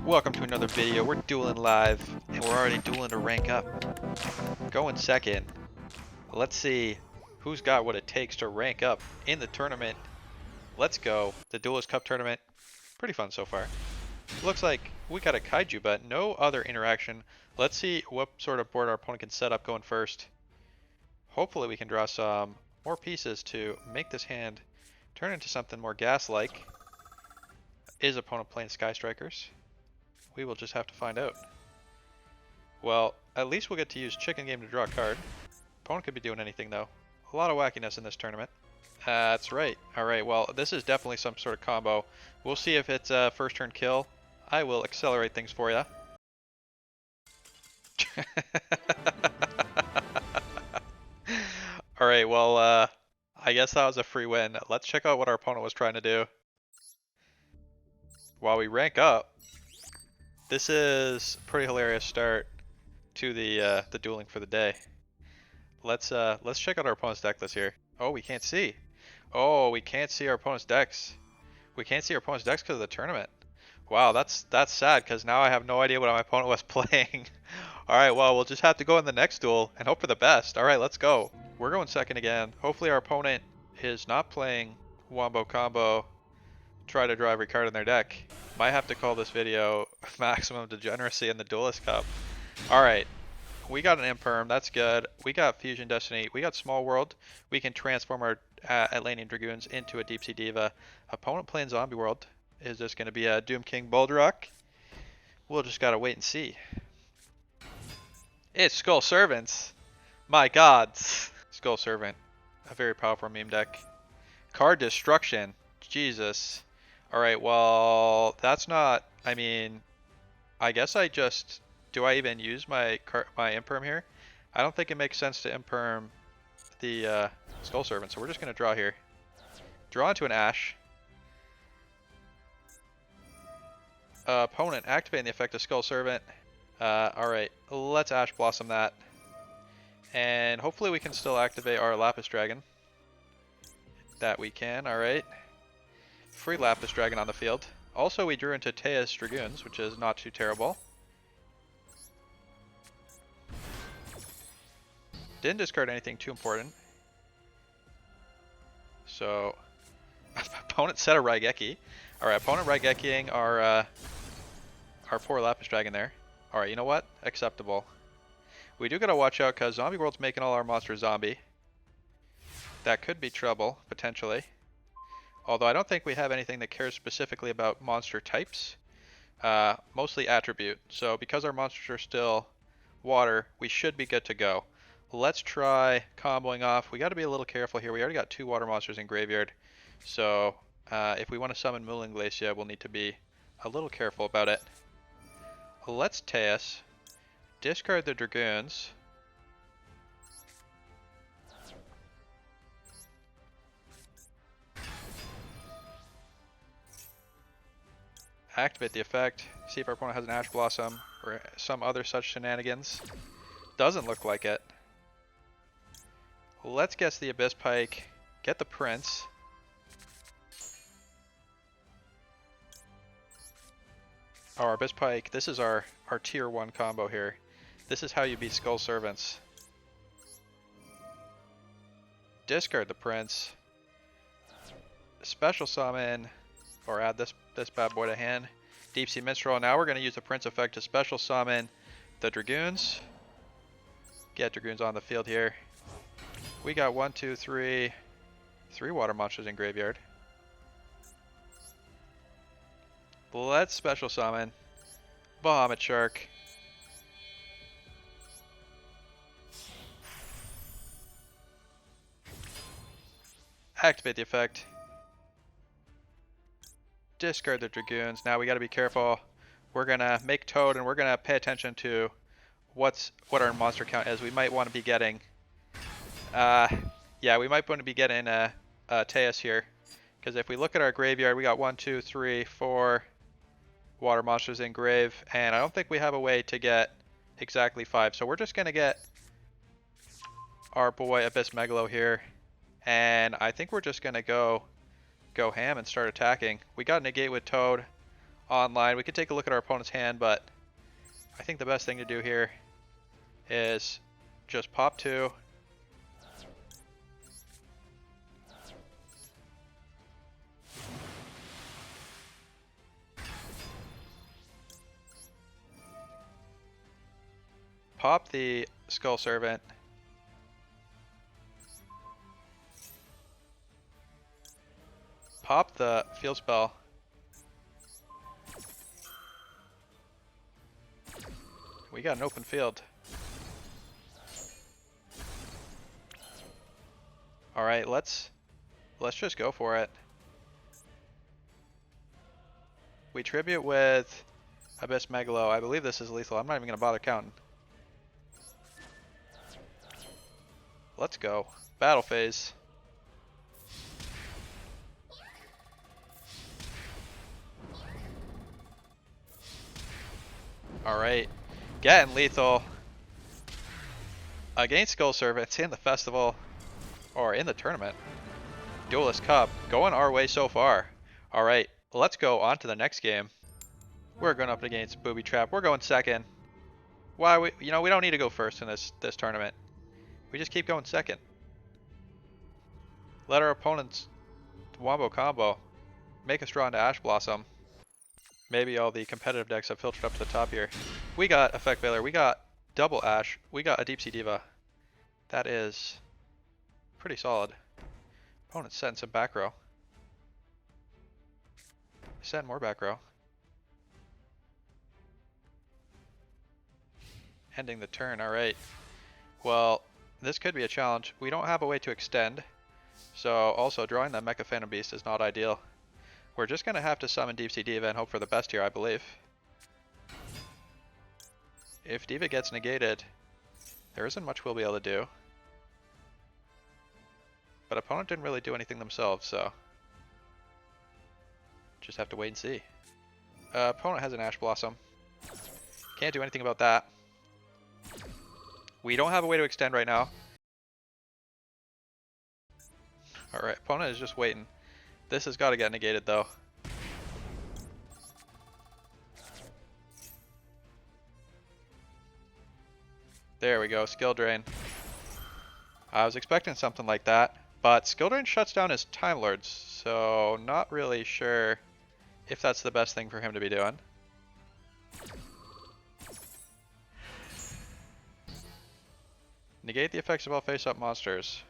Welcome to another video. We're dueling live, and we're already dueling to rank up. Going second. Let's see who's got what it takes to rank up in the tournament. Let's go. The Duelist Cup tournament. Pretty fun so far. Looks like we got a kaiju, but no other interaction. Let's see what sort of board our opponent can set up going first. Hopefully we can draw some more pieces to make this hand turn into something more gas-like. Is opponent playing Sky Strikers? We will just have to find out. Well, at least we'll get to use Chicken Game to draw a card. Opponent could be doing anything though. A lot of wackiness in this tournament. That's right. Alright, well, this is definitely some sort of combo. We'll see if it's a first turn kill. I will accelerate things for you. Alright, well, I guess that was a free win. Let's check out what our opponent was trying to do. While we rank up, this is a pretty hilarious start to the dueling for the day. Let's check out our opponent's deck list here. Oh, we can't see. Oh, we can't see our opponent's decks. We can't see our opponent's decks because of the tournament. Wow, that's sad because now I have no idea what my opponent was playing. Alright, well, we'll just have to go in the next duel and hope for the best. Alright, let's go. We're going second again. Hopefully our opponent is not playing Wombo Combo. Try to draw every card in their deck. Might have to call this video Maximum Degeneracy in the Duelist Cup. Alright, we got an Imperm, that's good. We got Fusion Destiny, we got Small World. We can transform our Atlantean Dragoons into a Deep Sea Diva. Opponent playing Zombie World. Is this going to be a Doom King Bulldrock? We'll just gotta wait and see. It's Skull Servants! My gods! Skull Servant, a very powerful meme deck. Card Destruction, Jesus. Alright, well, that's not, I mean, I guess I just, do I even use my Imperm here? I don't think it makes sense to Imperm the Skull Servant, so we're just going to draw here. Draw into an Ash. Opponent activating the effect of Skull Servant. Alright, let's Ash Blossom that. And hopefully we can still activate our Lapis Dragon. That we can, alright. Free Lapis Dragon on the field. Also, we drew into Tea's Dragoons, which is not too terrible. Didn't discard anything too important. So, opponent set a Raigeki. Alright, opponent Raigekiing our poor Lapis Dragon there. Alright, you know what? Acceptable. We do gotta watch out because Zombie World's making all our monsters zombie. That could be trouble, potentially. Although I don't think we have anything that cares specifically about monster types. Mostly attribute. So because our monsters are still water, we should be good to go. Let's try comboing off. We got to be a little careful here. We already got 2 water monsters in graveyard. So if we want to summon Moulin Glacia, we'll need to be a little careful about it. Let's Teas. Discard the Dragoons. Activate the effect, see if our opponent has an Ash Blossom or some other such shenanigans. Doesn't look like it. Let's guess the Abyss Pike, get the Prince. Our Abyss Pike, this is our tier 1 combo here. This is how you beat Skull Servants. Discard the Prince. Special summon, or add this bad boy to hand. Deep Sea Minstrel. Now we're going to use the Prince effect to special summon the Dragoons. Get Dragoons on the field here. We got 1, 2, 3 water monsters in graveyard. Let's special summon Bahamut Shark. Activate the effect. Discard the Dragoons. Now we got to be careful. We're gonna make Toad, and we're gonna pay attention to what our monster count is. We might want to be getting, yeah, we might want to be getting Teas here, because if we look at our graveyard, we got 1, 2, 3, 4 water monsters in grave, and I don't think we have a way to get exactly 5. So we're just gonna get our boy Abyss Megalo here, and I think we're just gonna go go ham and start attacking. We got negate with Toad online. We could take a look at our opponent's hand, but I think the best thing to do here is just pop 2. Pop the Skull Servant. Pop the Field Spell. We got an open field. Alright, let's just go for it. We tribute with Abyss Megalo. I believe this is lethal. I'm not even going to bother counting. Let's go. Battle phase. Alright. Getting lethal. Against Skull Servants in the festival. Or in the tournament. Duelist Cup. Going our way so far. Alright. Let's go on to the next game. We're going up against Booby Trap. We're going second. Why we don't need to go first in this tournament. We just keep going second. Let our opponents wombo combo. Make us draw into Ash Blossom. Maybe all the competitive decks have filtered up to the top here. We got Effect Veiler. We got double Ash. We got a Deep Sea Diva. That is pretty solid. Opponent's setting some back row. Setting more back row. Ending the turn. Alright. Well, this could be a challenge. We don't have a way to extend. So also drawing that Mecha Phantom Beast is not ideal. We're just going to have to summon Deep Sea Diva and hope for the best here, I believe. If Diva gets negated, there isn't much we'll be able to do. But opponent didn't really do anything themselves, so just have to wait and see. Opponent has an Ash Blossom. Can't do anything about that. We don't have a way to extend right now. Alright, opponent is just waiting. This has got to get negated though. There we go, Skill Drain. I was expecting something like that, but Skill Drain shuts down his Time Lords, so not really sure if that's the best thing for him to be doing. Negate the effects of all face-up monsters.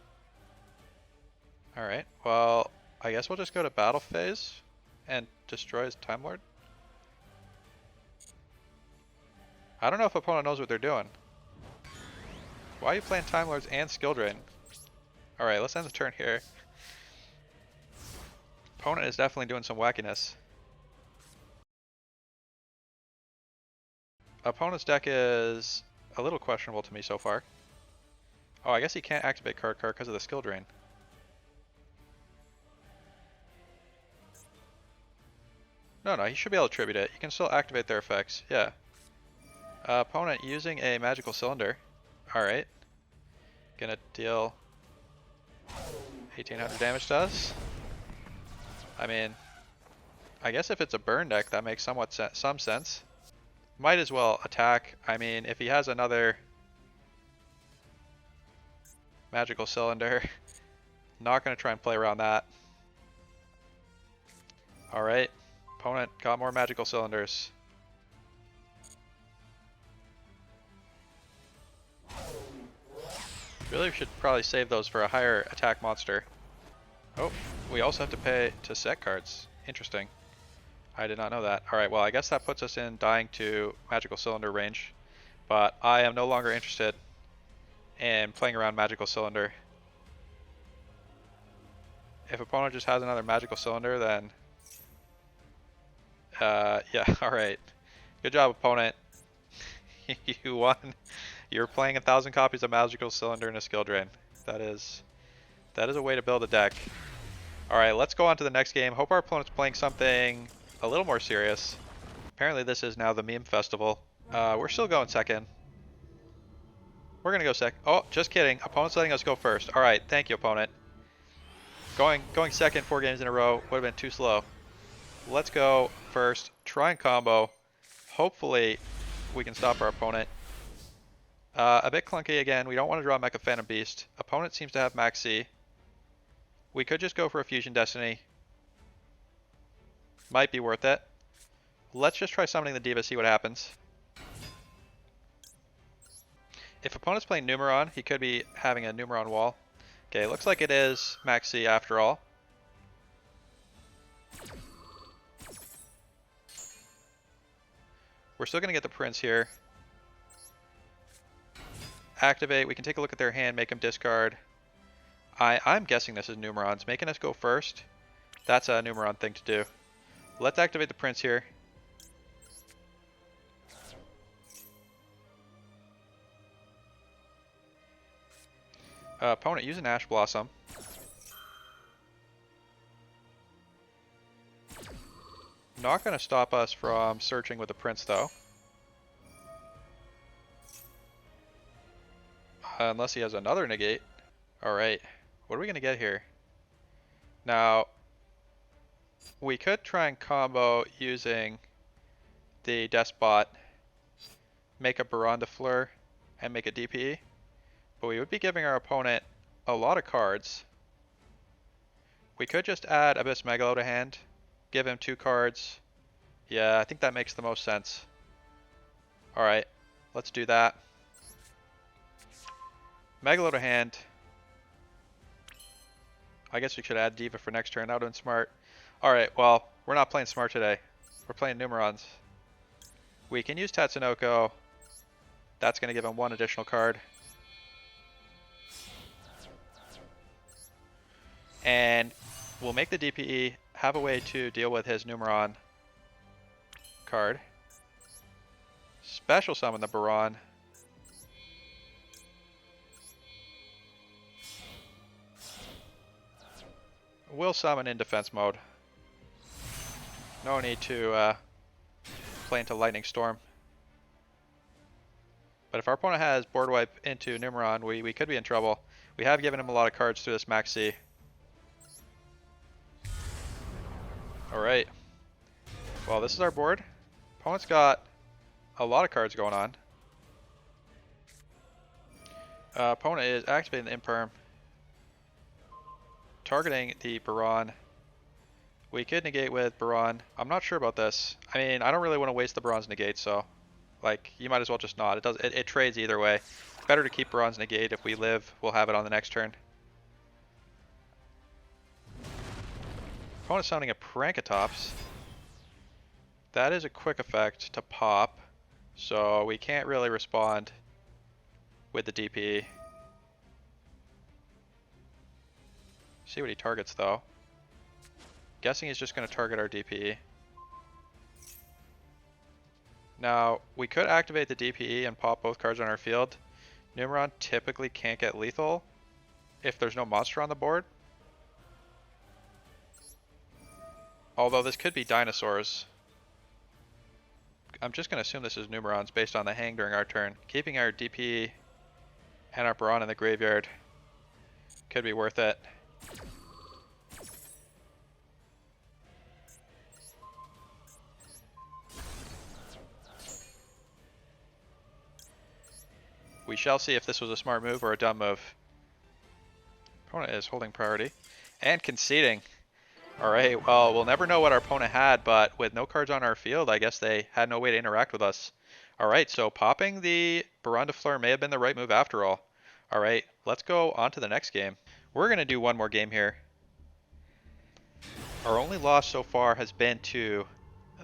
Alright, well, I guess we'll just go to battle phase and destroy his Time Lord. I don't know if opponent knows what they're doing. Why are you playing Time Lords and Skill Drain? Alright, let's end the turn here. Opponent is definitely doing some wackiness. Opponent's deck is a little questionable to me so far. Oh, I guess he can't activate card because of the Skill Drain. No, he should be able to tribute it. You can still activate their effects. Yeah. Opponent using a Magical Cylinder. Alright. Gonna deal 1800 damage to us. I mean, I guess if it's a burn deck, that makes some sense. Might as well attack. I mean, if he has another Magical Cylinder, not gonna try and play around that. Alright. Opponent got more Magical Cylinders. Really should probably save those for a higher attack monster. Oh, we also have to pay to set cards. Interesting. I did not know that. Alright, well I guess that puts us in dying to Magical Cylinder range. But I am no longer interested in playing around Magical Cylinder. If opponent just has another Magical Cylinder, then yeah, alright. Good job, opponent. You won. You're playing 1,000 copies of Magical Cylinder and a Skill Drain. That is a way to build a deck. Alright, let's go on to the next game. Hope our opponent's playing something a little more serious. Apparently this is now the meme festival. We're still going second. We're gonna go second. Oh, just kidding. Opponent's letting us go first. Alright, thank you, opponent. Going second 4 games in a row would have been too slow. Let's go first. Try and combo. Hopefully we can stop our opponent. A bit clunky again. We don't want to draw Mecha Phantom Beast. Opponent seems to have Max C. We could just go for a Fusion Destiny. Might be worth it. Let's just try summoning the Diva, see what happens. If opponent's playing Numeron, he could be having a Numeron wall. Okay, looks like it is Max C after all. We're still going to get the Prince here. Activate. We can take a look at their hand, make them discard. I'm guessing this is Numerons. Making us go first. That's a Numeron thing to do. Let's activate the Prince here. Opponent using Ash Blossom. Not going to stop us from searching with the Prince though. Unless he has another negate. Alright, what are we going to get here? Now, we could try and combo using the Despot, make a Baron de Fleur, and make a DPE. But we would be giving our opponent a lot of cards. We could just add Abyss Megalo to hand, give him 2 cards. Yeah, I think that makes the most sense. Alright, let's do that. Megalo to hand. I guess we should add Diva for next turn. That would have been smart. Alright, well, we're not playing smart today. We're playing Numerons. We can use Tatsunoko. That's going to give him 1 additional card. And we'll make the DPE have a way to deal with his Numeron card. Special summon the Baron. We'll summon in defense mode. No need to play into Lightning Storm. But if our opponent has board wipe into Numeron, we could be in trouble. We have given him a lot of cards through this Maxi. Alright. Well, this is our board. Opponent's got a lot of cards going on. Opponent is activating the Imperm. Targeting the Baron. We could negate with Baron. I'm not sure about this. I mean, I don't really want to waste the Baron's negate, so like you might as well just not. It trades either way. Better to keep Baron's negate. If we live, we'll have it on the next turn. Opponent summoning a Prankatops. That is a quick effect to pop, so we can't really respond with the DP. See what he targets though. Guessing he's just going to target our DPE. Now, we could activate the DPE and pop both cards on our field. Numeron typically can't get lethal if there's no monster on the board. Although this could be dinosaurs. I'm just going to assume this is Numerons based on the hang during our turn. Keeping our DPE and our Baron in the graveyard could be worth it. We shall see if this was a smart move or a dumb move. Opponent is holding priority and conceding. Alright, well, we'll never know what our opponent had, but with no cards on our field, I guess they had no way to interact with us. Alright, so popping the Baron de Fleur may have been the right move after all. Alright, let's go on to the next game. We're going to do one more game here. Our only loss so far has been to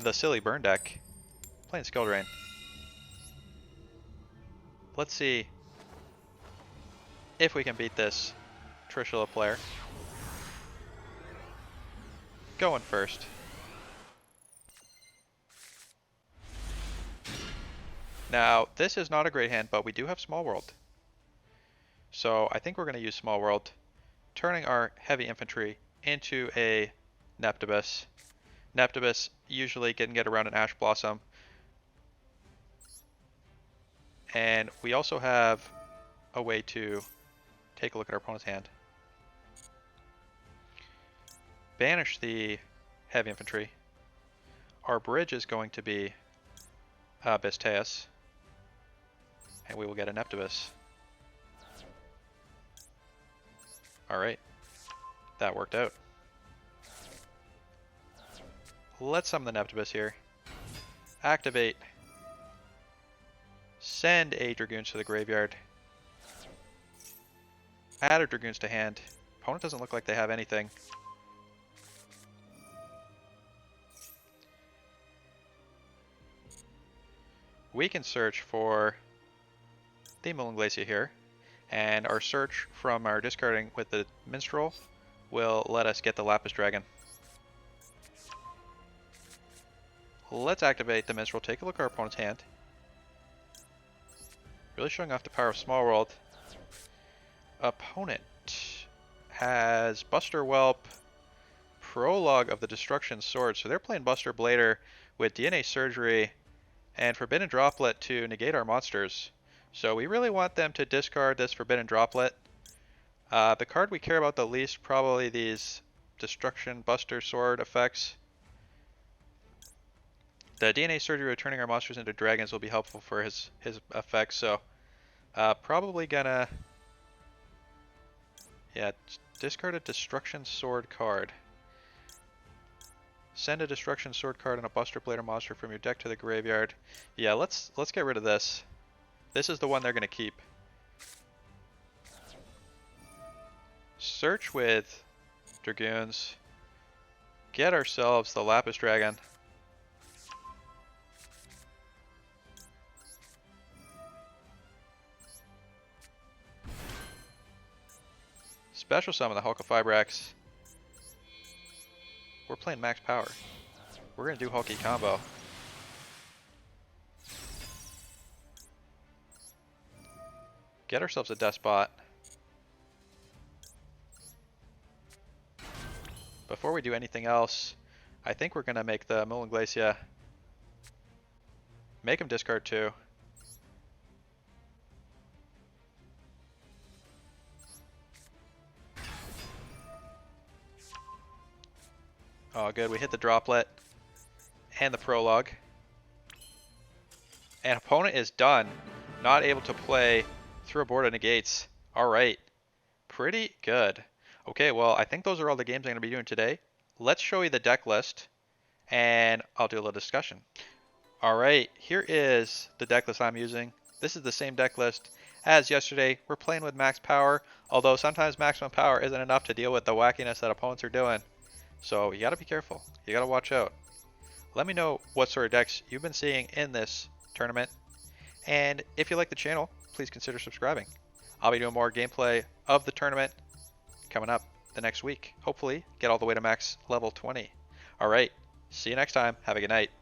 the silly burn deck. Playing Skill Drain. Let's see if we can beat this Trishula player. Going first. Now, this is not a great hand, but we do have Small World. So I think we're going to use Small World, turning our heavy infantry into a Neptibus. Neptibus usually can get around an Ash Blossom. And we also have a way to take a look at our opponent's hand. banish the heavy infantry. Our bridge is going to be Bisteus, and we will get a Neptibus. Alright, that worked out. Let's summon the Neptibus here. Activate. Send a Dragoons to the graveyard. Add a Dragoons to hand. Opponent doesn't look like they have anything. We can search for the Mermail Glacia here, and our search from our discarding with the Minstrel will let us get the Lapis Dragon. Let's activate the Minstrel, take a look at our opponent's hand. Really showing off the power of Small World. Opponent has Buster Whelp, Prologue of the Destruction Sword, so they're playing Buster Blader with DNA Surgery and Forbidden Droplet to negate our monsters. So we really want them to discard this Forbidden Droplet. The card we care about the least, probably these Destruction Buster Sword effects. The DNA Surgery returning our monsters into dragons will be helpful for his effects, so probably gonna discard a Destruction Sword card. Send a Destruction Sword card and a Buster Blader monster from your deck to the graveyard. Yeah, let's get rid of this. This is the one they're gonna keep. Search with Dragoons. Get ourselves the Lapis Dragon. Special summon the Hulk of Fibrax. We're playing max power. We're gonna do Hulky combo. Get ourselves a Despot. Before we do anything else, I think we're gonna make the Mermail Glacia. Make him discard 2. Oh good, we hit the Droplet and the Prologue. And opponent is done. Not able to play through a board of negates. Alright. Pretty good. Okay, well I think those are all the games I'm going to be doing today. Let's show you the deck list and I'll do a little discussion. Alright, here is the deck list I'm using. This is the same deck list as yesterday. We're playing with max power, although sometimes maximum power isn't enough to deal with the wackiness that opponents are doing. So you gotta be careful. You gotta watch out. Let me know what sort of decks you've been seeing in this tournament. And if you like the channel, please consider subscribing. I'll be doing more gameplay of the tournament coming up the next week. Hopefully get all the way to max level 20. Alright, see you next time. Have a good night.